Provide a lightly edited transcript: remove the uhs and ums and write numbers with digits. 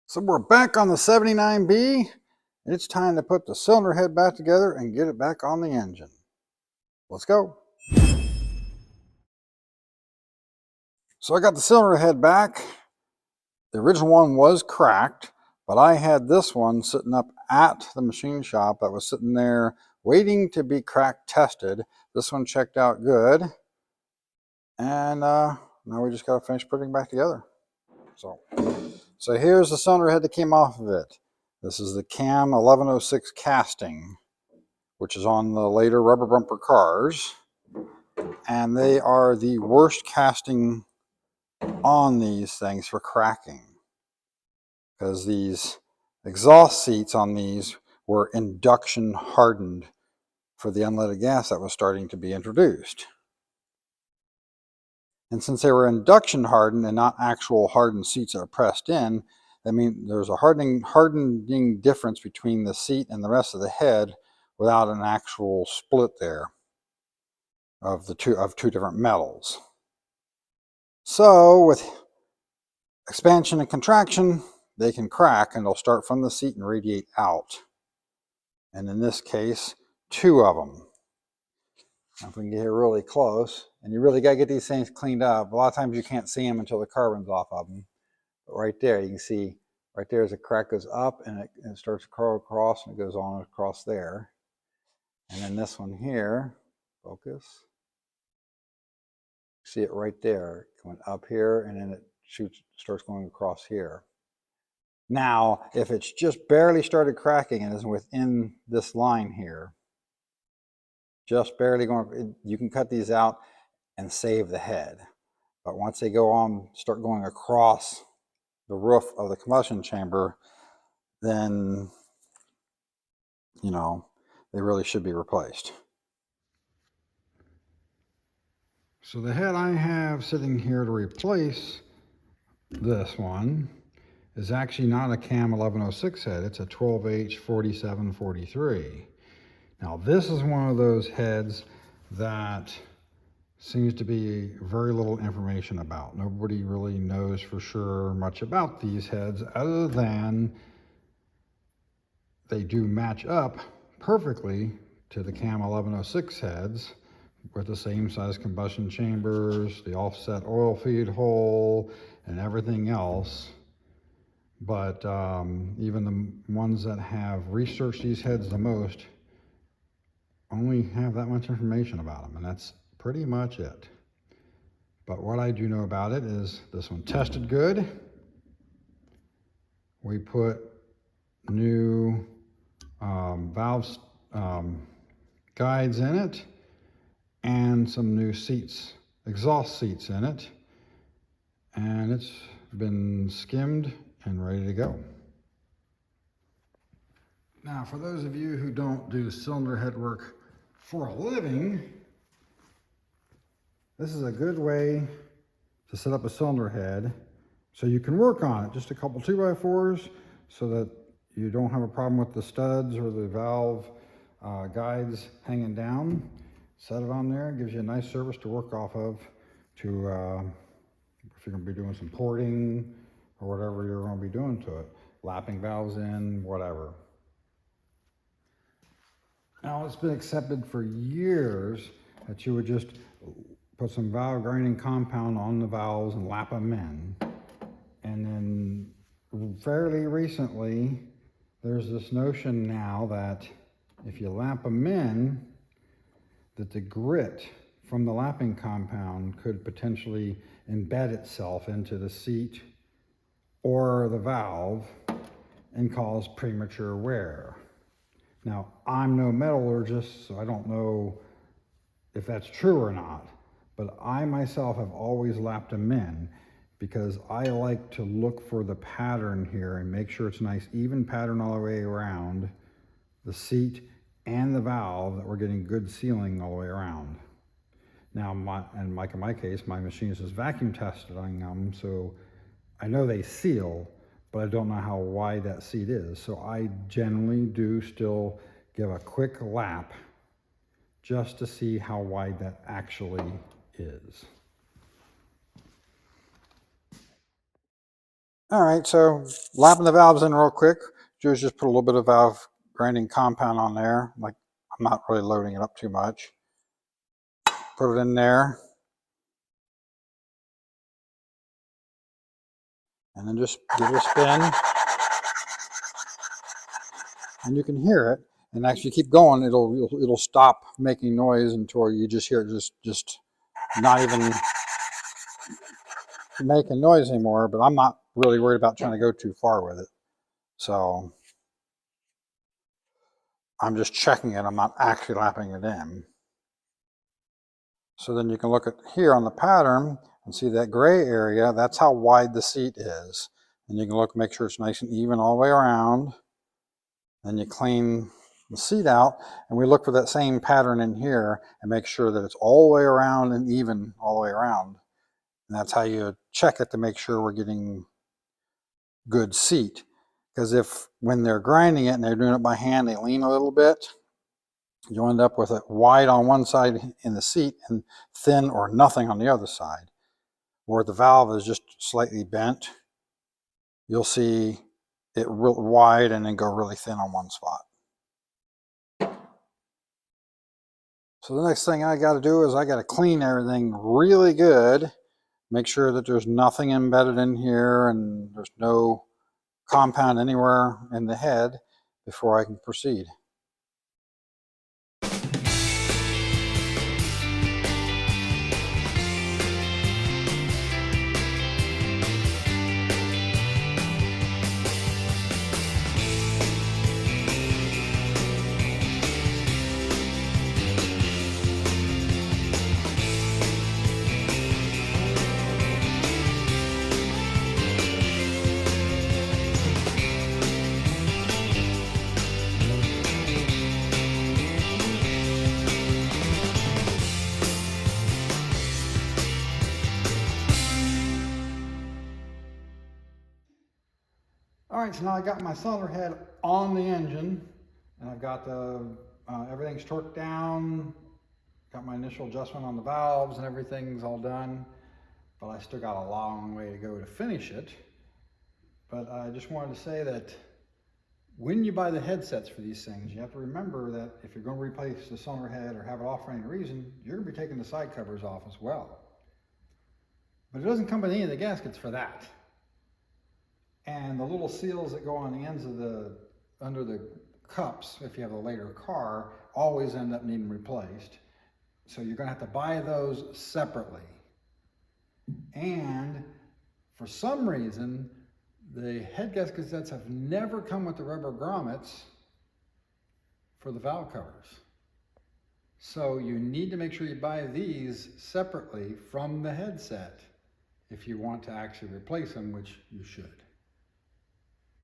So we're back on the 79B. It's time to put the cylinder head back together and get it back on the engine. Let's go. So I got the cylinder head back. The original one was cracked, but I had this one sitting up at the machine shop that was sitting there waiting to be crack tested. This one checked out good. And now we just got to finish putting it back together. So here's the cylinder head that came off of it. This is the Cam 1106 casting, which is on the later rubber bumper cars. And they are the worst casting on these things for cracking, because these exhaust seats on these were induction hardened for the unleaded gas that was starting to be introduced. And since they were induction hardened and not actual hardened seats that are pressed in, I mean, there's a hardening difference between the seat and the rest of the head without an actual split there of two different metals. So with expansion and contraction, they can crack, and they'll start from the seat and radiate out. And in this case, two of them. Now if we can get here really close, and you really got to get these things cleaned up. A lot of times you can't see them until the carbon's off of them. But right there, you can see right there as the crack goes up and it starts to curl across, and it goes on across there. And then this one here, focus. See it right there, going up here, and then it starts going across here. Now, if it's just barely started cracking and is within this line here, just barely going, you can cut these out and save the head. But once they go on, start going across the roof of the combustion chamber, then, you know, they really should be replaced. So the head I have sitting here to replace this one is actually not a Cam 1106 head. It's a 12H 4743. Now this is one of those heads that seems to be very little information about. Nobody really knows for sure much about these heads, other than they do match up perfectly to the Cam 1106 heads, with the same size combustion chambers, the offset oil feed hole, and everything else. But even the ones that have researched these heads the most only have that much information about them, and that's pretty much it. But what I do know about it is this one tested good. We put new valve guides in it, and some new seats, exhaust seats in it, and it's been skimmed and ready to go. Now, for those of you who don't do cylinder head work for a living, this is a good way to set up a cylinder head so you can work on it. Just a couple 2x4s so that you don't have a problem with the studs or the valve guides hanging down. Set it on there. It gives you a nice surface to work off of to if you're going to be doing some porting or whatever you're going to be doing to it. Lapping valves in, whatever. Now, it's been accepted for years that you would just put some valve grinding compound on the valves and lap them in. And then fairly recently, there's this notion now that if you lap them in, that the grit from the lapping compound could potentially embed itself into the seat or the valve and cause premature wear. Now, I'm no metallurgist, so I don't know if that's true or not, but I myself have always lapped them in because I like to look for the pattern here and make sure it's a nice even pattern all the way around the seat and the valve, that we're getting good sealing all the way around. Now, in my case, my machine is vacuum testing them, so I know they seal, but I don't know how wide that seat is. So I generally do still give a quick lap just to see how wide that actually is. All right, so lapping the valves in real quick. Do is just put a little bit of valve grinding compound on there. Like, I'm not really loading it up too much. Put it in there. And then just give it a spin. And you can hear it. And actually keep going, it'll stop making noise until you just hear it just not even making noise anymore. But I'm not really worried about trying to go too far with it. So I'm just checking it. I'm not actually lapping it in. So then you can look at here on the pattern and see that gray area. That's how wide the seat is. And you can look, make sure it's nice and even all the way around. Then you clean the seat out, and we look for that same pattern in here and make sure that it's all the way around and even all the way around. And that's how you check it to make sure we're getting good seat. Because if when they're grinding it and they're doing it by hand, they lean a little bit, you end up with it wide on one side in the seat and thin or nothing on the other side. Or the valve is just slightly bent, you'll see it real wide and then go really thin on one spot. So the next thing I got to do is I got to clean everything really good, make sure that there's nothing embedded in here and there's no compound anywhere in the head before I can proceed. All right, so now I got my solder head on the engine, and I've got the everything's torqued down, got my initial adjustment on the valves, and everything's all done, but I still got a long way to go to finish it. But I just wanted to say that when you buy the headsets for these things, you have to remember that if you're going to replace the cylinder head or have it off for any reason, you're going to be taking the side covers off as well. But it doesn't come with any of the gaskets for that. And the little seals that go on the ends of under the cups, if you have a later car, always end up needing replaced. So you're going to have to buy those separately. And for some reason, the head gasket sets have never come with the rubber grommets for the valve covers. So you need to make sure you buy these separately from the headset if you want to actually replace them, which you should.